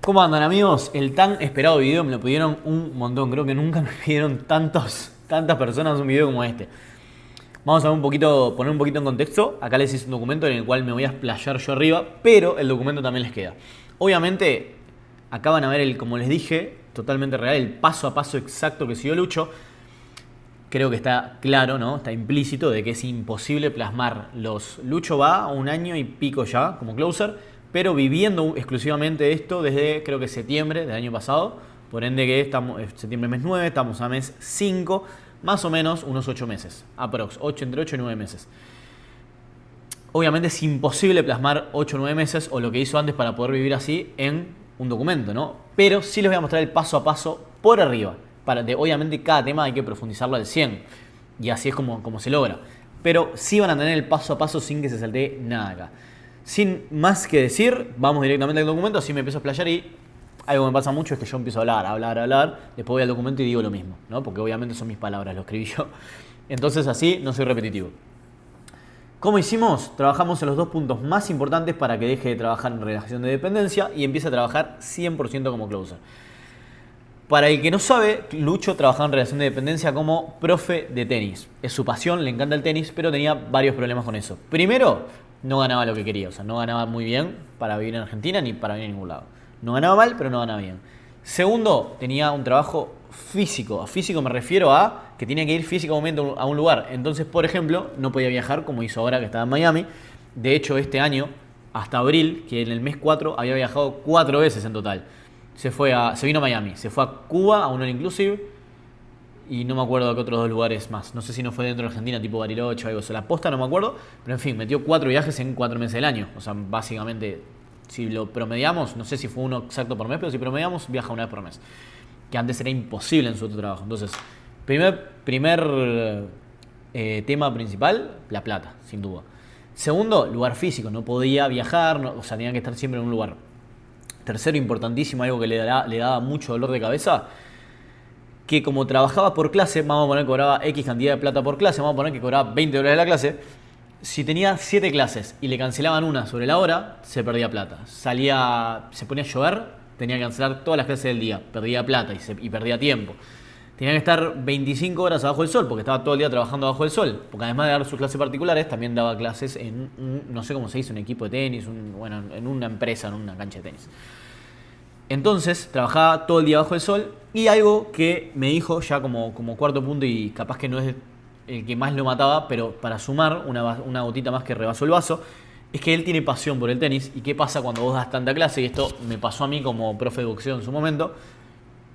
¿Cómo andan, amigos? El tan esperado video me lo pidieron un montón. Creo que nunca me pidieron tantas personas un video como este. Vamos a ver poner un poquito en contexto. Acá les hice un documento en el cual me voy a explayar yo arriba, pero el documento también les queda. Obviamente, acá van a ver como les dije, totalmente real, el paso a paso exacto que siguió Lucho. Creo que está claro, ¿no? Está implícito de que es imposible plasmar los... Lucho va a un año y pico ya como closer, pero viviendo exclusivamente esto desde creo que septiembre del año pasado. Por ende que estamos septiembre mes 9, estamos a mes 5, más o menos unos 8 meses. Aprox, entre 8 y 9 meses. Obviamente es imposible plasmar 8 o 9 meses o lo que hizo antes para poder vivir así en un documento, ¿no? Pero sí les voy a mostrar el paso a paso por arriba. Obviamente cada tema hay que profundizarlo al 100 y así es como se logra. Pero sí van a tener el paso a paso sin que se saltee nada acá. Sin más que decir, vamos directamente al documento, así me empiezo a explayar y algo que me pasa mucho es que yo empiezo a hablar, después voy al documento y digo lo mismo, ¿no? Porque obviamente son mis palabras, lo escribí yo. Entonces así no soy repetitivo. ¿Cómo hicimos? Trabajamos en los dos puntos más importantes para que deje de trabajar en relación de dependencia y empiece a trabajar 100% como closer. Para el que no sabe, Lucho trabajaba en relación de dependencia como profe de tenis. Es su pasión, le encanta el tenis, pero tenía varios problemas con eso. Primero, no ganaba lo que quería, o sea, no ganaba muy bien para vivir en Argentina ni para vivir en ningún lado. No ganaba mal, pero no ganaba bien. Segundo, tenía un trabajo físico. A físico me refiero a que tenía que ir físicamente a un lugar. Entonces, por ejemplo, no podía viajar como hizo ahora que estaba en Miami. De hecho, este año, hasta abril, que en el mes 4 había viajado 4 veces en total. Se vino a Miami, se fue a Cuba a un all inclusive y no me acuerdo de qué otros dos lugares más. No sé si no fue dentro de Argentina, tipo Bariloche o algo. O sea, la posta no me acuerdo, pero en fin, metió 4 viajes en 4 meses del año. O sea, básicamente, si lo promediamos, no sé si fue uno exacto por mes, pero si promediamos, viaja una vez por mes. Que antes era imposible en su otro trabajo. Entonces, primer tema principal, la plata, sin duda. Segundo, lugar físico. No podía viajar, o sea, tenía que estar siempre en un lugar. Tercero, importantísimo, algo que le daba mucho dolor de cabeza, que como trabajaba por clase, vamos a poner que cobraba X cantidad de plata por clase, vamos a poner que cobraba 20 horas de la clase, si tenía 7 clases y le cancelaban una sobre la hora, se perdía plata. Se ponía a llover, tenía que cancelar todas las clases del día, perdía plata y perdía tiempo. Tenía que estar 25 horas abajo del sol, porque estaba todo el día trabajando abajo del sol. Porque además de dar sus clases particulares, también daba clases en, no sé cómo se dice, un equipo de tenis, en una empresa, en una cancha de tenis. Entonces, trabajaba todo el día bajo el sol. Y algo que me dijo ya como cuarto punto, y capaz que no es el que más lo mataba, pero para sumar una gotita más que rebasó el vaso, es que él tiene pasión por el tenis. ¿Y qué pasa cuando vos das tanta clase? Y esto me pasó a mí como profe de boxeo en su momento.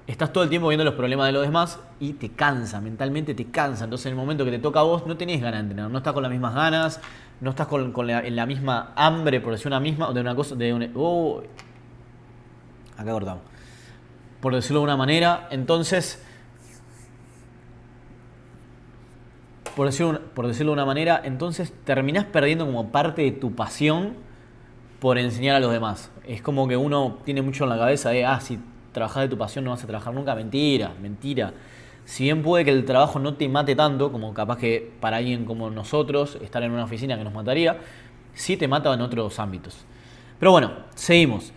Estás todo el tiempo viendo los problemas de los demás y te cansa, mentalmente te cansa. Entonces en el momento que te toca a vos no tenés ganas de entrenar, no estás con las mismas ganas, no estás en la misma hambre, por decir una misma, de una cosa, acá cortamos. Por decirlo de una manera, entonces, por decirlo de una manera, entonces terminás perdiendo como parte de tu pasión por enseñar a los demás. Es como que uno tiene mucho en la cabeza de, si trabajar de tu pasión no vas a trabajar nunca. Mentira. Si bien puede que el trabajo no te mate tanto, como capaz que para alguien como nosotros, estar en una oficina que nos mataría, sí te mata en otros ámbitos. Pero bueno, seguimos.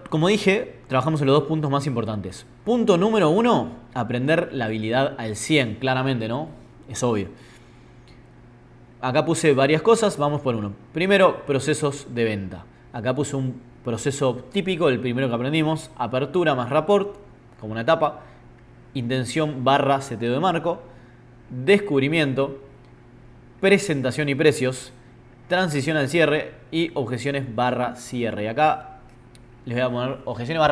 Como dije, trabajamos en los dos puntos más importantes. Punto número 1, aprender la habilidad al 100, claramente, ¿no? Es obvio. Acá puse varias cosas, vamos por uno. Primero, procesos de venta. Acá puse un proceso típico, el primero que aprendimos, apertura más rapport, como una etapa, intención / seteo de marco, descubrimiento, presentación y precios, transición al cierre y objeciones / cierre. Y acá les voy a poner objeciones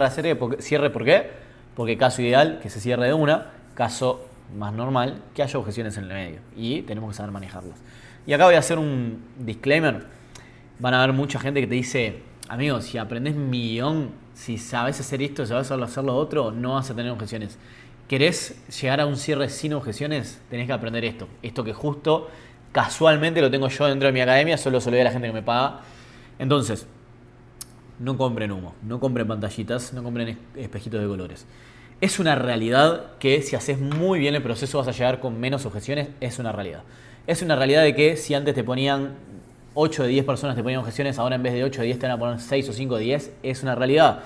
/ cierre, ¿por qué? Porque caso ideal, que se cierre de una, caso más normal, que haya objeciones en el medio y tenemos que saber manejarlas. Y acá voy a hacer un disclaimer. Van a haber mucha gente que te dice, amigo, si aprendes millón, si sabes hacer esto, sabes hacer lo otro, no vas a tener objeciones. ¿Querés llegar a un cierre sin objeciones? Tenés que aprender esto. Esto que justo, casualmente lo tengo yo dentro de mi academia, solo se lo doy a la gente que me paga. Entonces, no compren humo, no compren pantallitas, no compren espejitos de colores. Es una realidad que si haces muy bien el proceso vas a llegar con menos objeciones, es una realidad. Es una realidad de que si antes te ponían 8 de 10 personas te ponían objeciones, ahora en vez de 8 de 10 te van a poner 6 o 5 de 10, es una realidad.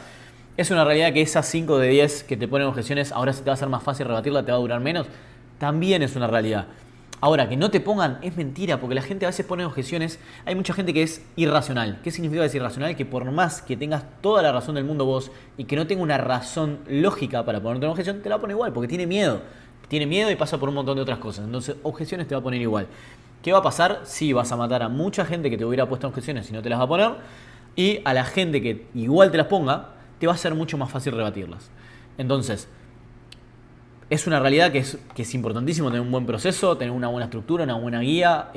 ¿Es una realidad que esas 5 de 10 que te ponen objeciones ahora se te va a hacer más fácil rebatirla, te va a durar menos? También es una realidad. Ahora, que no te pongan es mentira, porque la gente a veces pone objeciones. Hay mucha gente que es irracional. ¿Qué significa decir irracional? Que por más que tengas toda la razón del mundo vos y que no tenga una razón lógica para ponerte una objeción, te la pone igual, porque tiene miedo. Tiene miedo y pasa por un montón de otras cosas. Entonces, objeciones te va a poner igual. ¿Qué va a pasar? Sí, vas a matar a mucha gente que te hubiera puesto objeciones y no te las va a poner. Y a la gente que igual te las ponga, te va a ser mucho más fácil rebatirlas. Entonces, es una realidad que es importantísimo tener un buen proceso, tener una buena estructura, una buena guía,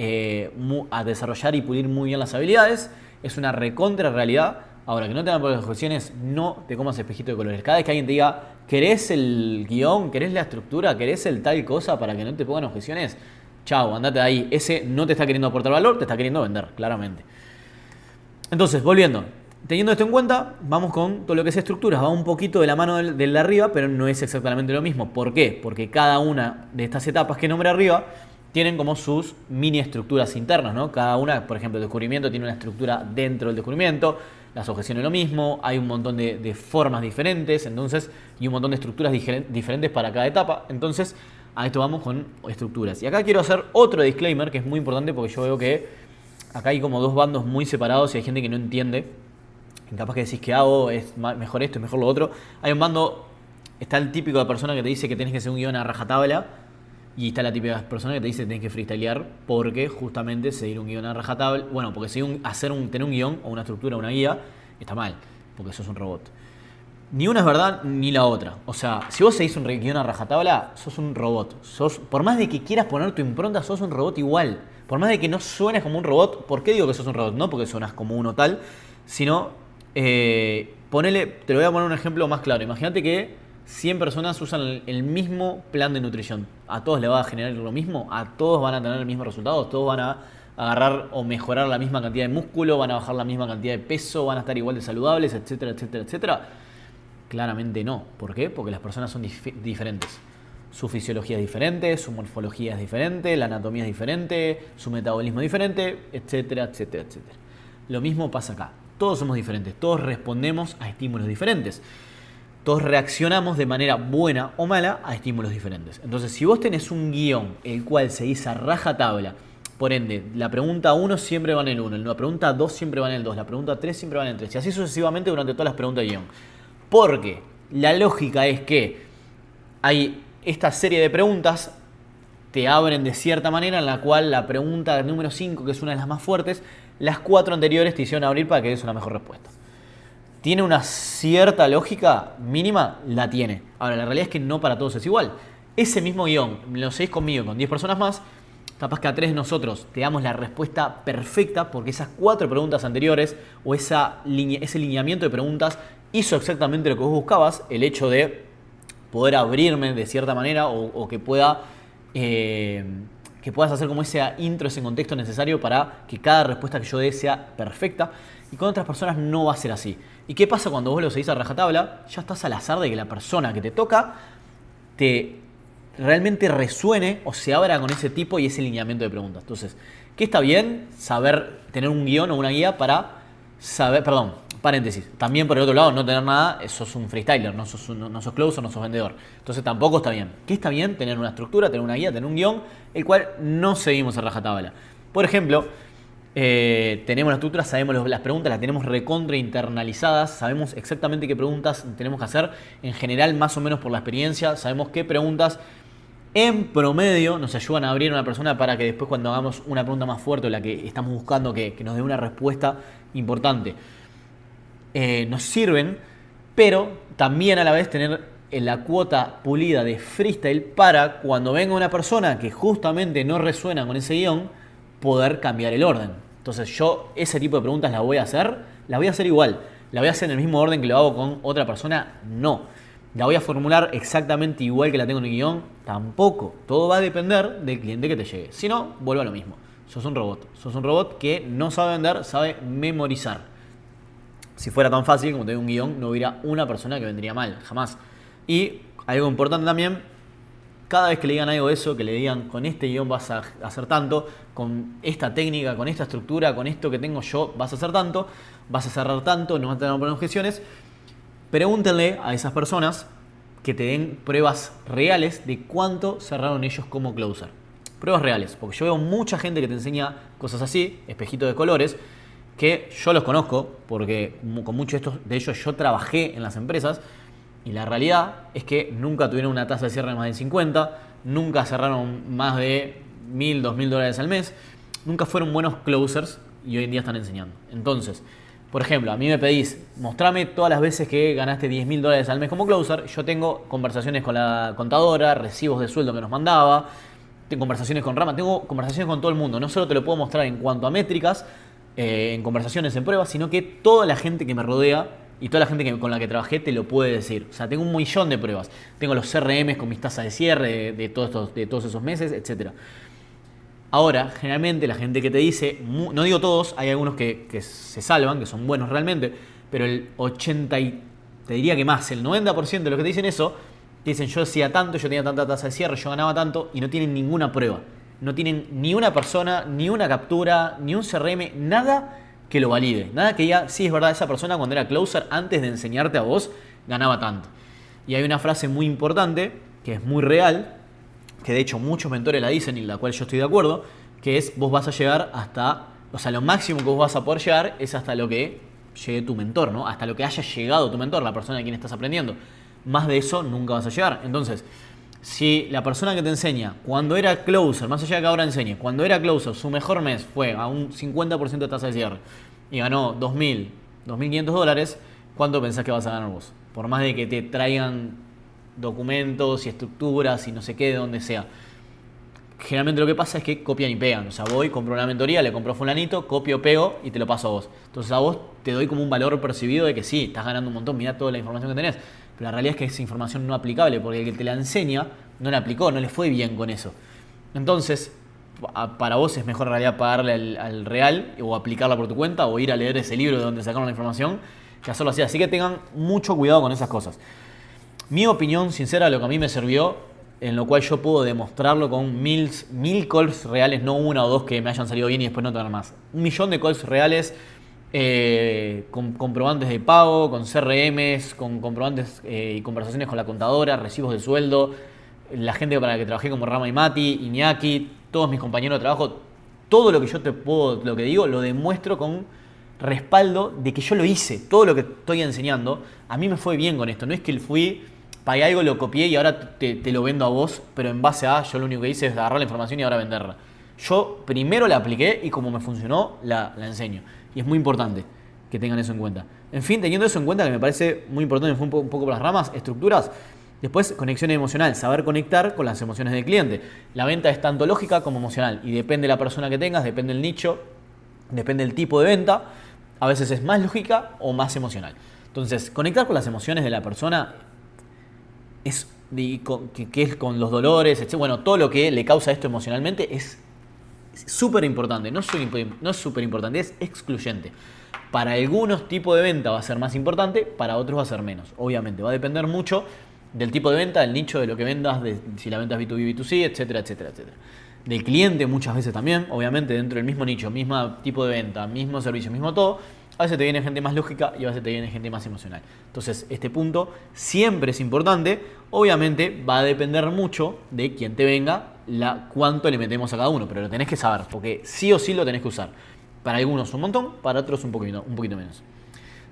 a desarrollar y pulir muy bien las habilidades. Es una recontra realidad. Ahora, que no te dan por las objeciones, no te comas espejito de colores. Cada vez que alguien te diga, ¿querés el guión? ¿Querés la estructura? ¿Querés el tal cosa para que no te pongan objeciones? Chau, andate de ahí. Ese no te está queriendo aportar valor, te está queriendo vender, claramente. Entonces, volviendo. Teniendo esto en cuenta, vamos con todo lo que es estructuras. Va un poquito de la mano del de arriba, pero no es exactamente lo mismo. ¿Por qué? Porque cada una de estas etapas que nombré arriba tienen como sus mini estructuras internas, ¿no? Cada una, por ejemplo, el descubrimiento tiene una estructura dentro del descubrimiento, las objeciones lo mismo, hay un montón de formas diferentes, entonces, y un montón de estructuras diferentes para cada etapa. Entonces, a esto vamos con estructuras. Y acá quiero hacer otro disclaimer que es muy importante porque yo veo que acá hay como dos bandos muy separados y hay gente que no entiende. Capaz que decís que hago, es mejor esto, es mejor lo otro. Hay un bando, está el típico de persona que te dice que tenés que hacer un guión a rajatabla. Y está la típica persona que te dice que tenés que freestylear porque justamente seguir un guión a rajatabla. Bueno, porque tener un guión o una estructura, una guía, está mal, porque sos un robot. Ni una es verdad ni la otra. O sea, si vos seguís un guión a rajatabla, sos un robot. Por más de que quieras poner tu impronta, sos un robot igual. Por más de que no suenes como un robot, ¿por qué digo que sos un robot? No porque suenas como uno tal, sino... ponele, te lo voy a poner un ejemplo más claro. Imagínate que 100 personas usan el mismo plan de nutrición. A todos les va a generar lo mismo, a todos van a tener el mismo resultado, todos van a agarrar o mejorar la misma cantidad de músculo, van a bajar la misma cantidad de peso, van a estar igual de saludables, etcétera, etcétera, etcétera. Claramente no. ¿Por qué? Porque las personas son diferentes. Su fisiología es diferente, su morfología es diferente, la anatomía es diferente, su metabolismo es diferente, etcétera, etcétera, etcétera. Lo mismo pasa acá. Todos somos diferentes, todos respondemos a estímulos diferentes. Todos reaccionamos de manera buena o mala a estímulos diferentes. Entonces, si vos tenés un guión el cual se dice a rajatabla, por ende, la pregunta 1 siempre va en el 1, la pregunta 2 siempre va en el 2, la pregunta 3 siempre va en el 3, y así sucesivamente durante todas las preguntas de guión. Porque la lógica es que hay esta serie de preguntas te abren de cierta manera en la cual la pregunta número 5, que es una de las más fuertes, las 4 anteriores te hicieron abrir para que des una mejor respuesta. ¿Tiene una cierta lógica mínima? La tiene. Ahora, la realidad es que no para todos es igual. Ese mismo guión, lo seguís conmigo, con 10 personas más, capaz que a 3 de nosotros te damos la respuesta perfecta porque esas 4 preguntas anteriores o ese lineamiento de preguntas hizo exactamente lo que vos buscabas, el hecho de poder abrirme de cierta manera o que pueda... que puedas hacer como ese intro, ese contexto necesario para que cada respuesta que yo dé sea perfecta. Y con otras personas no va a ser así. ¿Y qué pasa cuando vos lo seguís a rajatabla? Ya estás al azar de que la persona que te toca te realmente resuene o se abra con ese tipo y ese lineamiento de preguntas. Entonces, ¿qué está bien? Saber tener un guión o una guía para saber... Perdón, paréntesis. También por el otro lado, no tener nada, sos un freestyler, no sos closer, no sos vendedor. Entonces tampoco está bien. ¿Qué está bien? Tener una estructura, tener una guía, tener un guión, el cual no seguimos a rajatabla. Por ejemplo, tenemos la estructura, sabemos las preguntas, las tenemos recontra internalizadas, sabemos exactamente qué preguntas tenemos que hacer, en general más o menos por la experiencia, sabemos qué preguntas en promedio nos ayudan a abrir a una persona para que después cuando hagamos una pregunta más fuerte o la que estamos buscando que nos dé una respuesta importante, nos sirven, pero también a la vez tener la cuota pulida de freestyle para cuando venga una persona que justamente no resuena con ese guión, poder cambiar el orden. Entonces yo ese tipo de preguntas las voy a hacer igual. ¿La voy a hacer en el mismo orden que lo hago con otra persona? No. ¿La voy a formular exactamente igual que la tengo en el guión? Tampoco. Todo va a depender del cliente que te llegue. Si no, vuelvo a lo mismo. Sos un robot. Sos un robot que no sabe vender, sabe memorizar. Si fuera tan fácil como tener un guión, no hubiera una persona que vendría mal. Jamás. Y algo importante también, cada vez que le digan algo de eso, que le digan con este guión vas a hacer tanto, con esta técnica, con esta estructura, con esto que tengo yo vas a hacer tanto, vas a cerrar tanto, no vas a tener objeciones. Pregúntenle a esas personas que te den pruebas reales de cuánto cerraron ellos como closer. Pruebas reales, porque yo veo mucha gente que te enseña cosas así, espejitos de colores, que yo los conozco, porque con muchos de ellos yo trabajé en las empresas, y la realidad es que nunca tuvieron una tasa de cierre de más de 50, nunca cerraron más de $1.000, $2.000 al mes, nunca fueron buenos closers y hoy en día están enseñando. Entonces, por ejemplo, a mí me pedís, mostrame todas las veces que ganaste $10.000 al mes como closer. Yo tengo conversaciones con la contadora, recibos de sueldo que nos mandaba, tengo conversaciones con Rama, tengo conversaciones con todo el mundo. No solo te lo puedo mostrar en cuanto a métricas, en conversaciones, en pruebas, sino que toda la gente que me rodea y toda la gente con la que trabajé te lo puede decir. O sea, tengo un millón de pruebas. Tengo los CRMs con mis tasas de cierre de todos esos meses, etc. Ahora, generalmente la gente que te dice, no digo todos, hay algunos que se salvan, que son buenos realmente, pero el 80 te diría que más, el 90% de los que te dicen eso, te dicen yo hacía tanto, yo tenía tanta tasa de cierre, yo ganaba tanto, y no tienen ninguna prueba. No tienen ni una persona, ni una captura, ni un CRM, nada que lo valide. Nada que diga, sí, es verdad, esa persona cuando era closer, antes de enseñarte a vos, ganaba tanto. Y hay una frase muy importante, que es muy real, que de hecho muchos mentores la dicen y la cual yo estoy de acuerdo, que es vos vas a llegar hasta, o sea, lo máximo que vos vas a poder llegar es hasta lo que llegue tu mentor, ¿no? Hasta lo que haya llegado tu mentor, la persona de quien estás aprendiendo. Más de eso nunca vas a llegar. Entonces, si la persona que te enseña, cuando era closer, más allá de que ahora enseñe, cuando era closer, su mejor mes fue a un 50% de tasa de cierre y ganó $2.000, $2.500, ¿cuánto pensás que vas a ganar vos? Por más de que te traigan documentos y estructuras y no sé qué, de donde sea. Generalmente lo que pasa es que copian y pegan. O sea, voy, compro una mentoría, le compro a fulanito, copio, pego y te lo paso a vos. Entonces a vos te doy como un valor percibido de que sí, estás ganando un montón, mirá toda la información que tenés. Pero la realidad es que es información no aplicable, porque el que te la enseña no la aplicó, no le fue bien con eso. Entonces, para vos es mejor en realidad pagarle al real o aplicarla por tu cuenta o ir a leer ese libro de donde sacaron la información que hacerlo así. Así que tengan mucho cuidado con esas cosas. Mi opinión sincera, lo que a mí me sirvió, en lo cual yo puedo demostrarlo con mil calls reales, no una o dos que me hayan salido bien y después no tener más. 1.000.000 de calls reales, con comprobantes de pago, con CRMs, con comprobantes y conversaciones con la contadora, recibos de sueldo, la gente para la que trabajé como Rama y Mati, Iñaki, todos mis compañeros de trabajo, todo lo que yo lo que digo, lo demuestro con respaldo de que yo lo hice. Todo lo que estoy enseñando, a mí me fue bien con esto. No es que fui, pagué algo, lo copié y ahora te lo vendo a vos, pero en base a, yo lo único que hice es agarrar la información y ahora venderla. Yo primero la apliqué y como me funcionó, la enseño. Y es muy importante que tengan eso en cuenta. En fin, teniendo eso en cuenta, que me parece muy importante, me fue un poco por las ramas, estructuras. Después, conexión emocional, saber conectar con las emociones del cliente. La venta es tanto lógica como emocional y depende de la persona que tengas, depende del nicho, depende del tipo de venta. A veces es más lógica o más emocional. Entonces, conectar con las emociones de la persona es que es con los dolores, etc. Bueno, todo lo que le causa esto emocionalmente es súper importante. No es súper importante, es excluyente. Para algunos tipos de venta va a ser más importante, para otros va a ser menos. Obviamente, va a depender mucho del tipo de venta, del nicho, de lo que vendas, de si la venta es B2B, B2C, etcétera, etcétera, etcétera. Del cliente muchas veces también, obviamente dentro del mismo nicho, mismo tipo de venta, mismo servicio, mismo todo, a veces te viene gente más lógica y a veces te viene gente más emocional. Entonces, este punto siempre es importante. Obviamente va a depender mucho de quién te venga, cuánto le metemos a cada uno, pero lo tenés que saber, porque sí o sí lo tenés que usar. Para algunos un montón, para otros un poquito menos.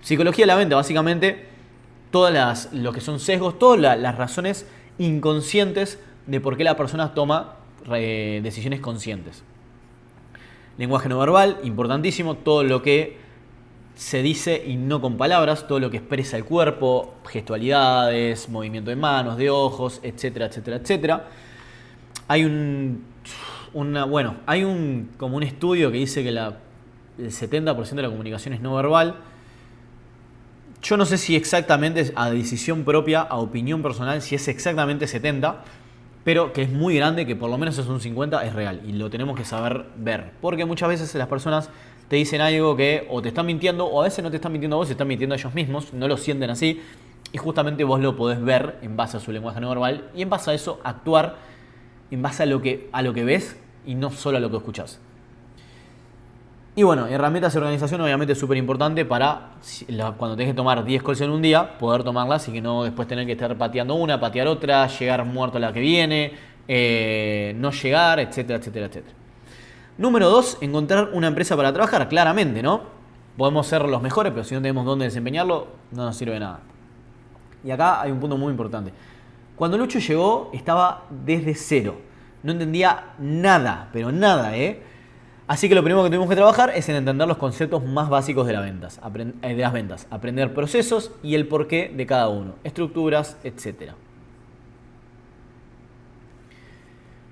Psicología de la venta, básicamente, todas lo que son sesgos, todas las razones inconscientes de por qué la persona toma decisiones conscientes. Lenguaje no verbal, importantísimo, todo lo que se dice y no con palabras, todo lo que expresa el cuerpo, gestualidades, movimiento de manos, de ojos, etcétera, etcétera, etcétera. Hay como un estudio que dice que el 70% de la comunicación es no verbal. Yo no sé si exactamente es a decisión propia, a opinión personal, si es exactamente 70, pero que es muy grande, que por lo menos es un 50, es real y lo tenemos que saber ver. Porque muchas veces las personas te dicen algo que o te están mintiendo o a veces no te están mintiendo a vos, se están mintiendo a ellos mismos, no lo sienten así y justamente vos lo podés ver en base a su lenguaje no verbal y en base a eso actuar en base a lo que ves y no solo a lo que escuchás. Y bueno, herramientas de organización obviamente es súper importante para cuando tenés que tomar 10 calls en un día, poder tomarlas y que no después tener que estar pateando una, patear otra, llegar muerto a la que viene, no llegar, etcétera, etcétera, etcétera. Número 2, encontrar una empresa para trabajar, claramente, ¿no? Podemos ser los mejores, pero si no tenemos dónde desempeñarlo, no nos sirve de nada. Y acá hay un punto muy importante. Cuando Lucho llegó, estaba desde cero. No entendía nada, pero nada, ¿eh? Así que lo primero que tuvimos que trabajar es en entender los conceptos más básicos de las ventas. Aprender procesos y el porqué de cada uno, estructuras, etc.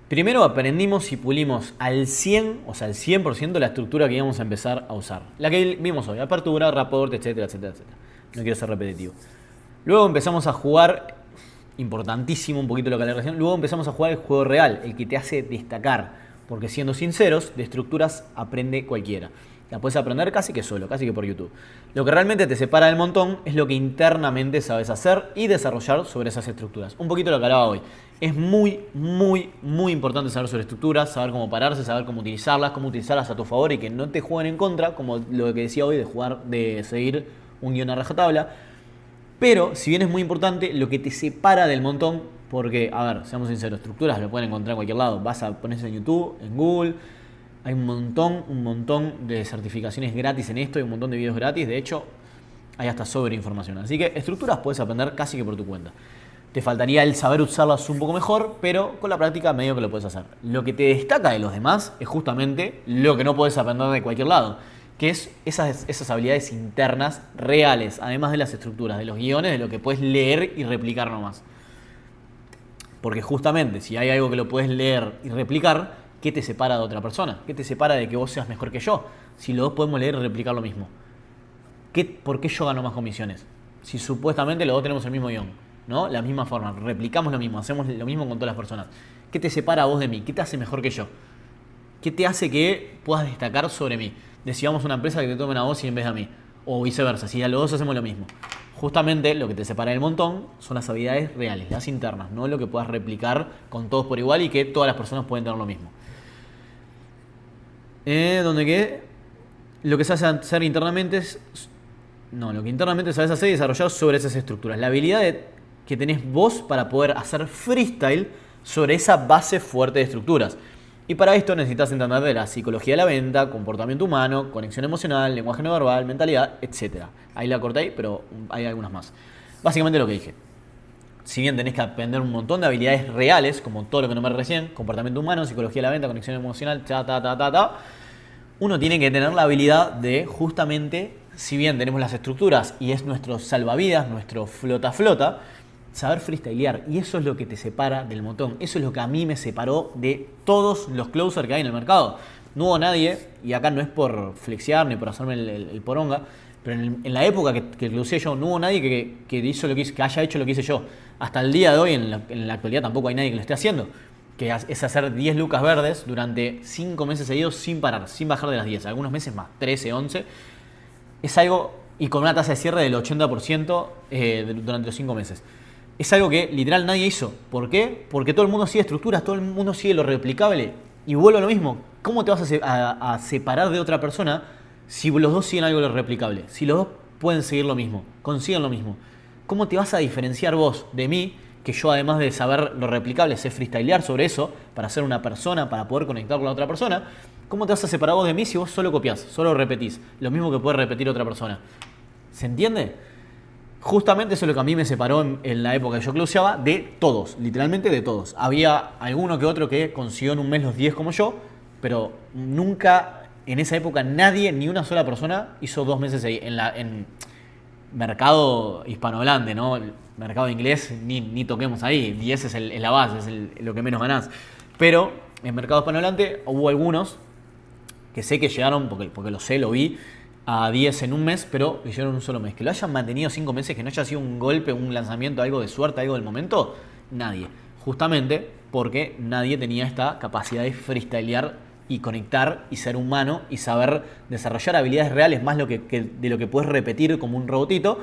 Primero aprendimos y pulimos al 100, o sea, al 100% la estructura que íbamos a empezar a usar. La que vimos hoy, apertura, rapport, etcétera, etcétera, etcétera. No quiero ser repetitivo. Luego empezamos a jugar, importantísimo un poquito lo que hablé recién, luego empezamos a jugar el juego real, el que te hace destacar. Porque siendo sinceros, de estructuras aprende cualquiera. La puedes aprender casi que solo, casi que por YouTube. Lo que realmente te separa del montón es lo que internamente sabes hacer y desarrollar sobre esas estructuras. Un poquito lo que hablaba hoy. Es muy, muy, muy importante saber sobre estructuras, saber cómo pararse, saber cómo utilizarlas a tu favor y que no te jueguen en contra, como lo que decía hoy de seguir un guión a rajatabla. Pero, si bien es muy importante, lo que te separa del montón, porque, a ver, seamos sinceros, estructuras lo pueden encontrar en cualquier lado. Vas a ponerse en YouTube, en Google. Hay un montón de certificaciones gratis en esto y un montón de videos gratis. De hecho, hay hasta sobreinformación. Así que estructuras puedes aprender casi que por tu cuenta. Te faltaría el saber usarlas un poco mejor, pero con la práctica medio que lo puedes hacer. Lo que te destaca de los demás es justamente lo que no puedes aprender de cualquier lado, que es esas habilidades internas reales, además de las estructuras, de los guiones, de lo que puedes leer y replicar nomás. Porque justamente, si hay algo que lo puedes leer y replicar, ¿qué te separa de otra persona? ¿Qué te separa de que vos seas mejor que yo? Si los dos podemos leer y replicar lo mismo. ¿Por qué yo gano más comisiones? Si supuestamente los dos tenemos el mismo guión, ¿no? La misma forma, replicamos lo mismo, hacemos lo mismo con todas las personas. ¿Qué te separa a vos de mí? ¿Qué te hace mejor que yo? ¿Qué te hace que puedas destacar sobre mí? Decidamos una empresa que te tomen a vos y en vez de a mí. O viceversa, si a los dos hacemos lo mismo. Justamente lo que te separa del montón son las habilidades reales, las internas, no lo que puedas replicar con todos por igual y que todas las personas pueden tener lo mismo. Donde que lo que sabes hacer internamente es... No, lo que internamente sabes hacer y desarrollar sobre esas estructuras. La habilidad que tenés vos para poder hacer freestyle sobre esa base fuerte de estructuras. Y para esto necesitas entender de la psicología de la venta, comportamiento humano, conexión emocional, lenguaje no verbal, mentalidad, etc. Ahí la corté, pero hay algunas más. Básicamente lo que dije. Si bien tenés que aprender un montón de habilidades reales, como todo lo que nombré recién, comportamiento humano, psicología de la venta, conexión emocional, uno tiene que tener la habilidad de justamente, si bien tenemos las estructuras y es nuestro salvavidas, nuestro flota, saber freestylear. Y eso es lo que te separa del montón. Eso es lo que a mí me separó de todos los closers que hay en el mercado. No hubo nadie, y acá no es por flexear ni por hacerme el poronga, pero en la época que closeé yo, no hubo nadie que haya hecho lo que hice yo. Hasta el día de hoy, en la actualidad, tampoco hay nadie que lo esté haciendo. Que es hacer 10 lucas verdes durante 5 meses seguidos sin parar, sin bajar de las 10. Algunos meses más, 13, 11. Es algo, y con una tasa de cierre del 80% durante los 5 meses. Es algo que literal nadie hizo. ¿Por qué? Porque todo el mundo sigue estructuras, todo el mundo sigue lo replicable. Y vuelvo a lo mismo. ¿Cómo te vas a separar de otra persona si los dos siguen algo replicable? Si los dos pueden seguir lo mismo, consiguen lo mismo. ¿Cómo te vas a diferenciar vos de mí, que yo además de saber lo replicable, sé freestylear sobre eso, para ser una persona, para poder conectar con la otra persona? ¿Cómo te vas a separar vos de mí si vos solo copiás, solo repetís? Lo mismo que puede repetir otra persona. ¿Se entiende? Justamente eso es lo que a mí me separó en la época que yo closeaba de todos, literalmente de todos. Había alguno que otro que consiguió en un mes los 10 como yo, pero nunca en esa época nadie, ni una sola persona hizo 2 meses ahí. En mercado hispanohablante, ¿no? El mercado inglés ni toquemos ahí, 10 es la base, es lo que menos ganás. Pero en mercado hispanohablante hubo algunos que sé que llegaron, porque lo sé, lo vi, a 10 en un mes, pero lo hicieron en un solo mes. Que lo hayan mantenido 5 meses, que no haya sido un golpe, un lanzamiento, algo de suerte, algo del momento, nadie. Justamente porque nadie tenía esta capacidad de freestylear y conectar y ser humano y saber desarrollar habilidades reales, más de lo que puedes repetir como un robotito,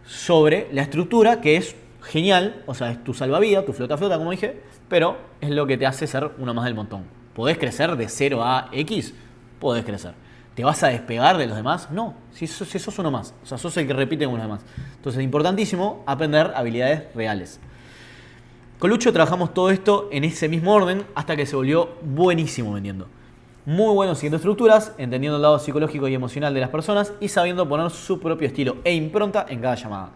sobre la estructura, que es genial, o sea, es tu salvavidas, tu flota, como dije, pero es lo que te hace ser uno más del montón. ¿Podés crecer de 0 a X? Podés crecer. ¿Te vas a despegar de los demás? No, si sos uno más. O sea, sos el que repite con los demás. Entonces es importantísimo aprender habilidades reales. Con Lucho trabajamos todo esto en ese mismo orden hasta que se volvió buenísimo vendiendo. Muy bueno siguiendo estructuras, entendiendo el lado psicológico y emocional de las personas y sabiendo poner su propio estilo e impronta en cada llamada.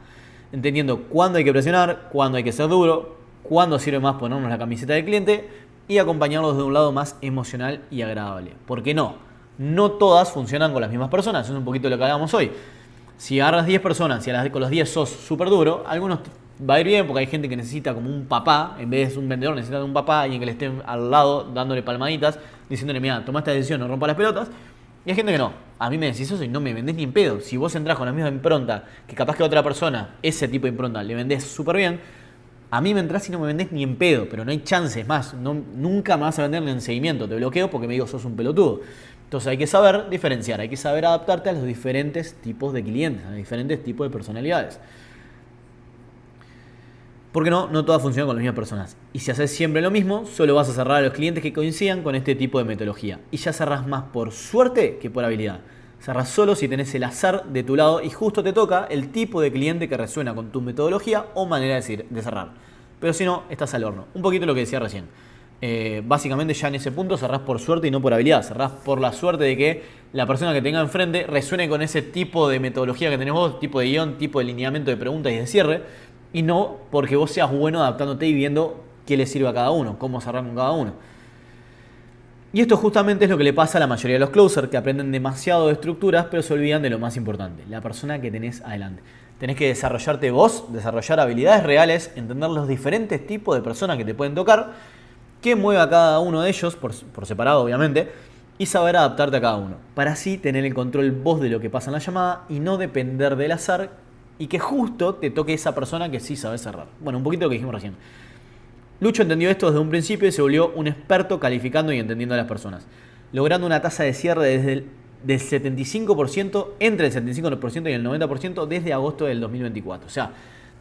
Entendiendo cuándo hay que presionar, cuándo hay que ser duro, cuándo sirve más ponernos la camiseta del cliente y acompañarlos de un lado más emocional y agradable. ¿Por qué no? No todas funcionan con las mismas personas, es un poquito lo que hablábamos hoy. Si agarras 10 personas y con los 10 sos súper duro, algunos va a ir bien porque hay gente que necesita como un papá, en vez de un vendedor necesita un papá, alguien que le esté al lado dándole palmaditas, diciéndole, mira, toma esta decisión, no rompa las pelotas. Y hay gente que no. A mí me decís eso y no me vendés ni en pedo. Si vos entrás con la misma impronta, que capaz que a otra persona, ese tipo de impronta, le vendés súper bien, a mí me entrás y no me vendés ni en pedo, pero no hay chances más. Nunca me vas a vender ni en seguimiento, te bloqueo porque me digo sos un pelotudo. Entonces hay que saber diferenciar, hay que saber adaptarte a los diferentes tipos de clientes, a los diferentes tipos de personalidades. Porque no todas funcionan con las mismas personas. Y si haces siempre lo mismo, solo vas a cerrar a los clientes que coincidan con este tipo de metodología. Y ya cerrás más por suerte que por habilidad. Cerrás solo si tenés el azar de tu lado y justo te toca el tipo de cliente que resuena con tu metodología o manera de cerrar. Pero si no, estás al horno. Un poquito lo que decía recién. Básicamente ya en ese punto cerrás por suerte y no por habilidad. Cerrás por la suerte de que la persona que tenga enfrente resuene con ese tipo de metodología que tenés vos, tipo de guión, tipo de lineamiento de preguntas y de cierre. Y no porque vos seas bueno adaptándote y viendo qué le sirve a cada uno, cómo cerrar con cada uno. Y esto justamente es lo que le pasa a la mayoría de los closers, que aprenden demasiado de estructuras, pero se olvidan de lo más importante, la persona que tenés adelante. Tenés que desarrollarte vos, desarrollar habilidades reales, entender los diferentes tipos de personas que te pueden tocar, qué mueve a cada uno de ellos, por separado obviamente, y saber adaptarte a cada uno. Para así tener el control vos de lo que pasa en la llamada y no depender del azar y que justo te toque esa persona que sí sabe cerrar. Bueno, un poquito lo que dijimos recién. Lucho entendió esto desde un principio y se volvió un experto calificando y entendiendo a las personas, logrando una tasa de cierre del 75%, entre el 75% y el 90% desde agosto del 2024. O sea,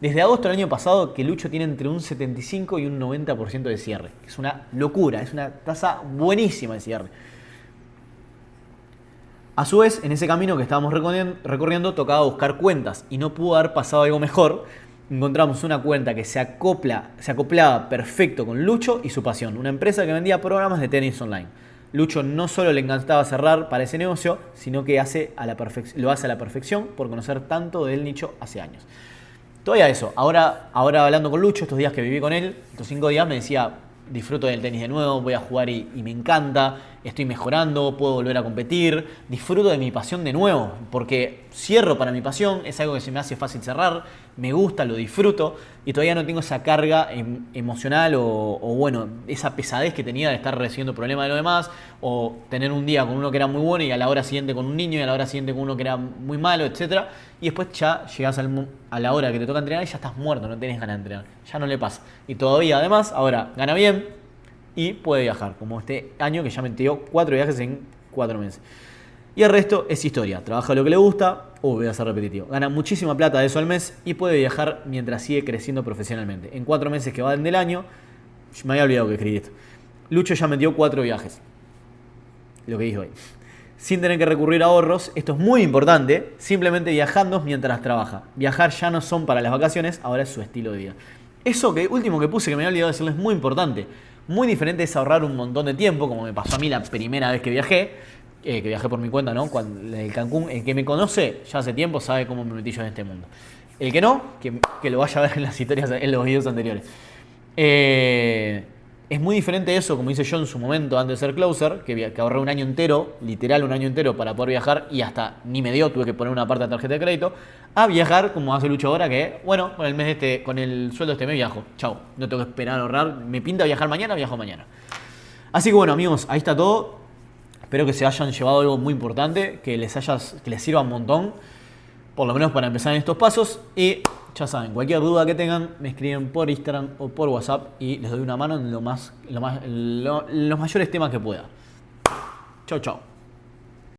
desde agosto del año pasado que Lucho tiene entre un 75 y un 90% de cierre. Es una locura, es una tasa buenísima de cierre. A su vez, en ese camino que estábamos recorriendo, tocaba buscar cuentas y no pudo haber pasado algo mejor. Encontramos una cuenta que se acoplaba perfecto con Lucho y su pasión, una empresa que vendía programas de tenis online. Lucho no solo le encantaba cerrar para ese negocio, sino que lo hace a la perfección por conocer tanto del nicho hace años. Todavía eso, ahora hablando con Lucho, estos días que viví con él, estos 5 días me decía, disfruto del tenis de nuevo, voy a jugar y me encanta, estoy mejorando, puedo volver a competir, disfruto de mi pasión de nuevo, porque cierro para mi pasión, es algo que se me hace fácil cerrar, me gusta, lo disfruto y todavía no tengo esa carga emocional o bueno, esa pesadez que tenía de estar recibiendo problemas de los demás o tener un día con uno que era muy bueno y a la hora siguiente con un niño y a la hora siguiente con uno que era muy malo, etc. Y después ya llegás a la hora que te toca entrenar y ya estás muerto, no tenés ganas de entrenar, ya no le pasa. Y todavía además, ahora gana bien y puede viajar, como este año que ya metió 4 viajes en 4 meses. Y el resto es historia, trabaja lo que le gusta, voy a ser repetitivo, gana muchísima plata de eso al mes y puede viajar mientras sigue creciendo profesionalmente. En 4 meses que van del año, me había olvidado que escribí esto, Lucho ya metió 4 viajes, lo que dije hoy. Sin tener que recurrir a ahorros, esto es muy importante, simplemente viajando mientras trabaja. Viajar ya no son para las vacaciones, ahora es su estilo de vida. Eso último que puse que me había olvidado decirles es muy importante. Muy diferente es ahorrar un montón de tiempo, como me pasó a mí la primera vez que viajé por mi cuenta, ¿no? Cuando el Cancún, el que me conoce ya hace tiempo sabe cómo me metí yo en este mundo. El que no, que lo vaya a ver en las historias, en los videos anteriores. Es muy diferente eso, como hice yo en su momento antes de ser closer, que ahorré un año entero, literal un año entero para poder viajar y hasta ni me dio, tuve que poner una parte de tarjeta de crédito, a viajar como hace Lucho ahora que, bueno, con el sueldo este mes viajo, chao, no tengo que esperar a ahorrar, me pinta viajar mañana, viajo mañana. Así que bueno amigos, ahí está todo, espero que se hayan llevado algo muy importante, que les sirva un montón, por lo menos para empezar en estos pasos y... Ya saben, cualquier duda que tengan, me escriben por Instagram o por WhatsApp y les doy una mano en los mayores temas que pueda. Chau, chau.